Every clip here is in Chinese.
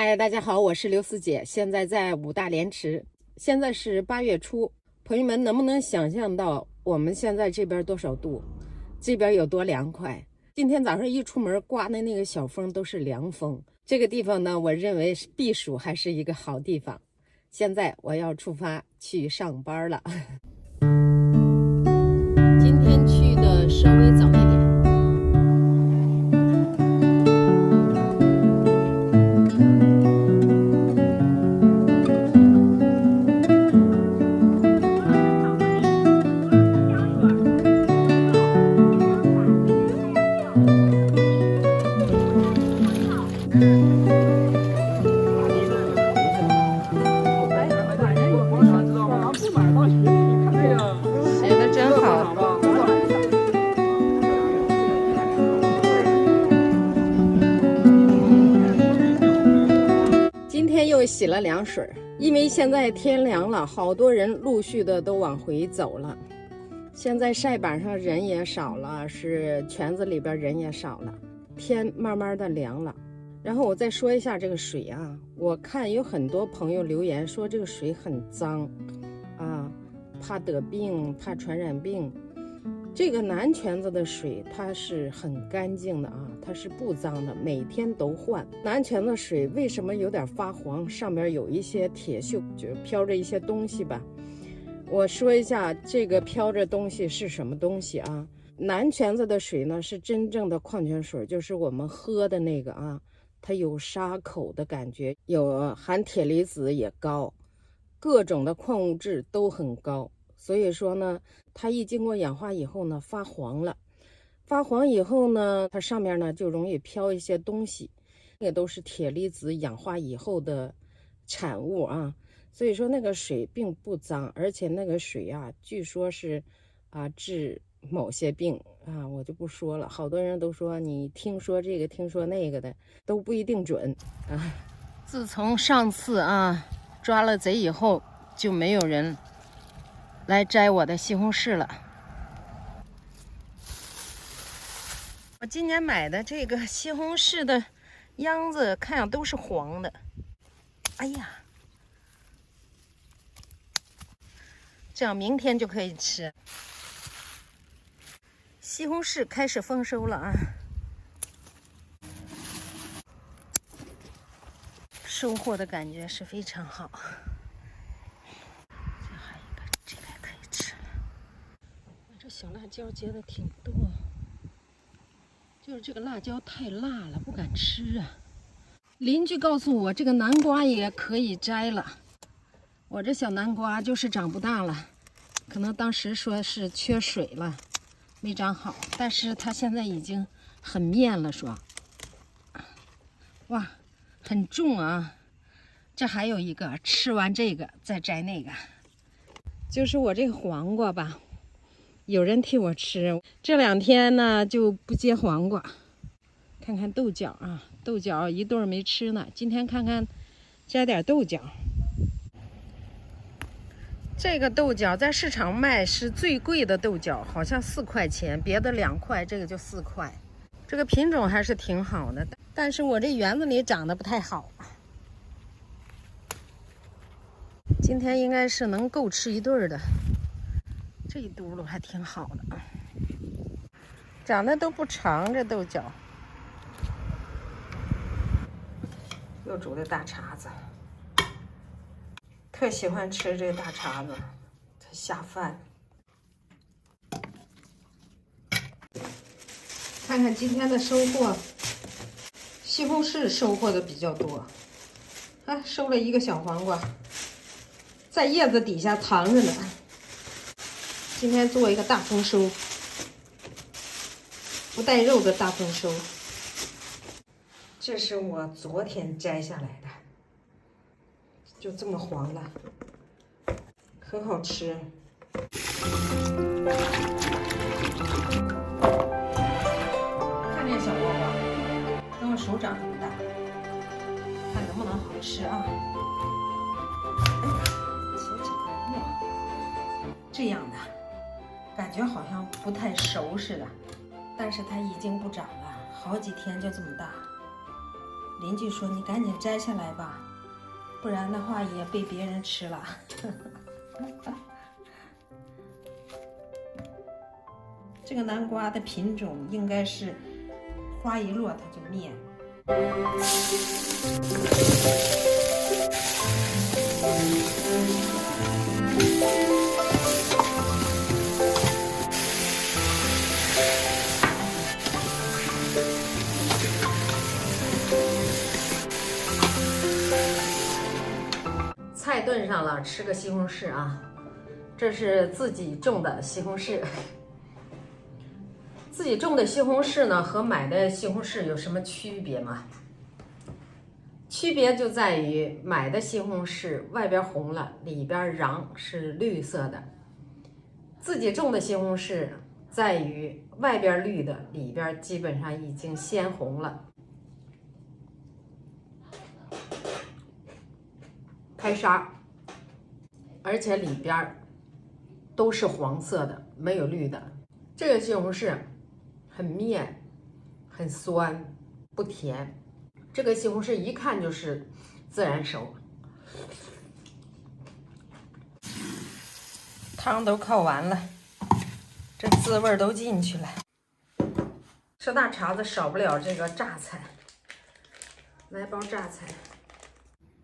嗨，大家好，我是刘四姐，现在在武大莲池。现在是8月初，朋友们能不能想象到我们现在这边多少度？这边有多凉快？今天早上一出门刮的那个小风都是凉风。这个地方呢，我认为避暑还是一个好地方。现在我要出发去上班了。今天去的稍微早一点。今天又洗了凉水，因为现在天凉了，好多人陆续的都往回走了。现在晒板上人也少了，是圈子里边人也少了，天慢慢的凉了。然后我再说一下这个水啊，我看有很多朋友留言说这个水很脏啊，怕得病，怕传染病。这个南泉子的水它是很干净的啊，它是不脏的，每天都换。南泉子水为什么有点发黄？上面有一些铁锈，就飘着一些东西吧。我说一下这个飘着东西是什么东西啊？南泉子的水呢是真正的矿泉水，就是我们喝的那个啊，它有沙口的感觉，有含铁离子也高，各种的矿物质都很高。所以说呢，它一经过氧化以后呢，发黄了。发黄以后呢，它上面呢就容易飘一些东西，那个都是铁离子氧化以后的产物啊。所以说那个水并不脏，而且那个水啊，据说是治某些病啊，我就不说了。好多人都说你听说这个听说那个的都不一定准啊。自从上次抓了贼以后，就没有人来摘我的西红柿了。我今年买的这个西红柿的秧子，看样都是黄的。哎呀，这样明天就可以吃。西红柿开始丰收了啊！收获的感觉是非常好。这还一个，这个也可以吃。这小辣椒结的挺多，就是这个辣椒太辣了，不敢吃啊。邻居告诉我，这个南瓜也可以摘了。我这小南瓜就是长不大了，可能当时说是缺水了，没长好。但是它现在已经很面了，说。哇，很重啊！这还有一个，吃完这个再摘那个。就是我这个黄瓜吧，有人替我吃。这2天呢就不结黄瓜。看看豆角啊，豆角一对没吃呢。今天看看摘点豆角。这个豆角在市场卖是最贵的豆角，好像4块钱，别的2块，这个就4块。这个品种还是挺好的，但是我这园子里长得不太好。今天应该是能够吃一顿的，这一嘟噜还挺好的，长得都不长，这豆角。又煮的大碴子，特喜欢吃这个大碴子，它下饭。看看今天的收获，西红柿收获的比较多，收了一个小黄瓜，在叶子底下藏着呢。今天做一个大丰收，不带肉的大丰收。这是我昨天摘下来的，就这么黄了，很好吃。看这小黄瓜，跟我手掌这么大，看能不能好吃啊？这样的感觉好像不太熟似的，但是它已经不长了，好几天就这么大。邻居说：“你赶紧摘下来吧，不然的话也被别人吃了。”这个南瓜的品种应该是花一落它就灭了。菜炖上了，吃个西红柿啊！这是自己种的西红柿。自己种的西红柿呢，和买的西红柿有什么区别吗？区别就在于买的西红柿外边红了，里边瓤是绿色的；自己种的西红柿在于外边绿的，里边基本上已经鲜红了。开沙，而且里边都是黄色的，没有绿的。这个西红柿很面，很酸，不甜。这个西红柿一看就是自然熟。汤都靠完了，这滋味都进去了。吃大碴子少不了这个榨菜，来包榨菜。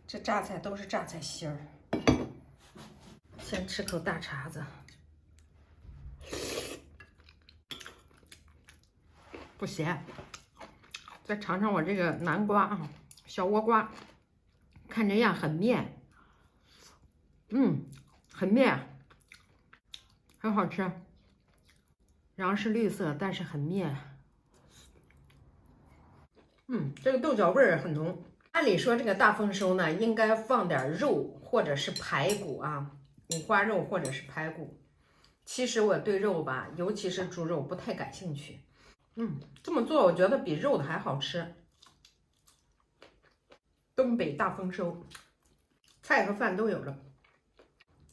这榨菜都是榨菜芯儿。先吃口大碴子，不咸。再尝尝我这个南瓜啊，小倭瓜，看这样很面，很面，很好吃。瓤是绿色，但是很面。这个豆角味儿很浓。按理说这个大丰收呢，应该放点肉或者是排骨啊，五花肉或者是排骨。其实我对肉吧，尤其是猪肉不太感兴趣。这么做我觉得比肉的还好吃。东北大丰收，菜和饭都有了。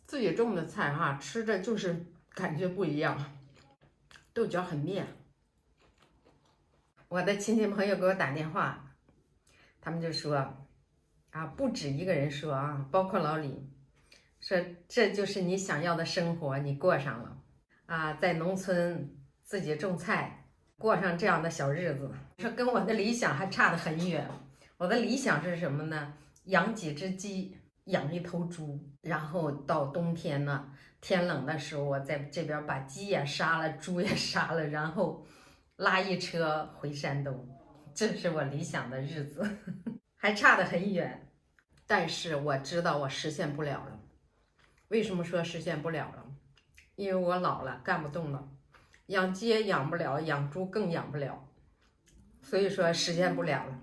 自己种的菜哈，吃着就是感觉不一样。豆角很面。我的亲戚朋友给我打电话，他们就说啊，不止一个人说啊，包括老李，说这就是你想要的生活，你过上了啊，在农村自己种菜，过上这样的小日子，说跟我的理想还差得很远。我的理想是什么呢？养几只鸡，养一头猪，然后到冬天呢，天冷的时候，我在这边把鸡也杀了，猪也杀了，然后拉一车回山东，这是我理想的日子，还差得很远。但是我知道我实现不了了。为什么说实现不了了？因为我老了，干不动了，养鸡也养不了，养猪更养不了，所以说实现不了了。